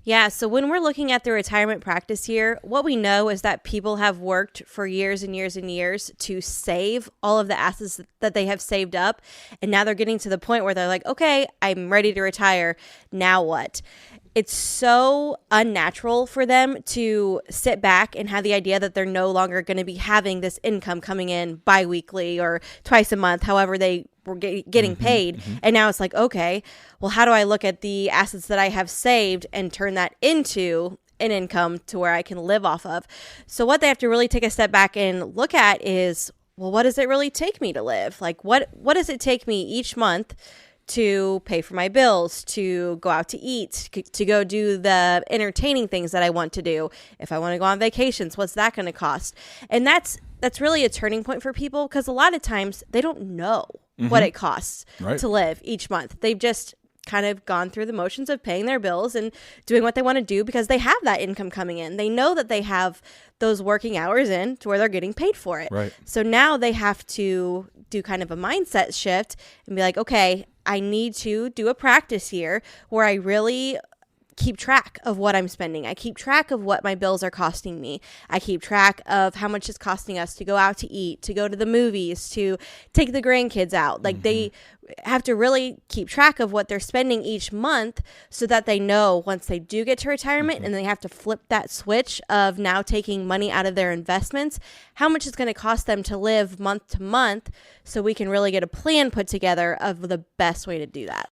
Yeah, so when we're looking at the retirement practice here, what we know is that people have worked for years and years and years to save all of the assets that they have saved up. And now they're getting to the point where they're like, okay, I'm ready to retire. Now what? It's so unnatural for them to sit back and have the idea that they're no longer going to be having this income coming in biweekly or twice a month, however they were getting paid. And now it's like, okay, well, how do I look at the assets that I have saved and turn that into an income to where I can live off of? So what they have to really take a step back and look at is, well, what does it really take me to live? Like, what does it take me each month to pay for my bills, to go out to eat, to go do the entertaining things that I want to do? If I want to go on vacations, what's that going to cost? And that's really a turning point for people, because a lot of times they don't know what it costs to live each month. They've just kind of gone through the motions of paying their bills and doing what they want to do because they have that income coming in. They know that they have those working hours in to where they're getting paid for it. Right. So now they have to do kind of a mindset shift and be like, okay, I need to do a practice here where I really keep track of what I'm spending. I keep track of what my bills are costing me. I keep track of how much it's costing us to go out to eat, to go to the movies, to take the grandkids out. Like they have to really keep track of what they're spending each month so that they know once they do get to retirement and they have to flip that switch of now taking money out of their investments, how much it's going to cost them to live month to month, so we can really get a plan put together of the best way to do that.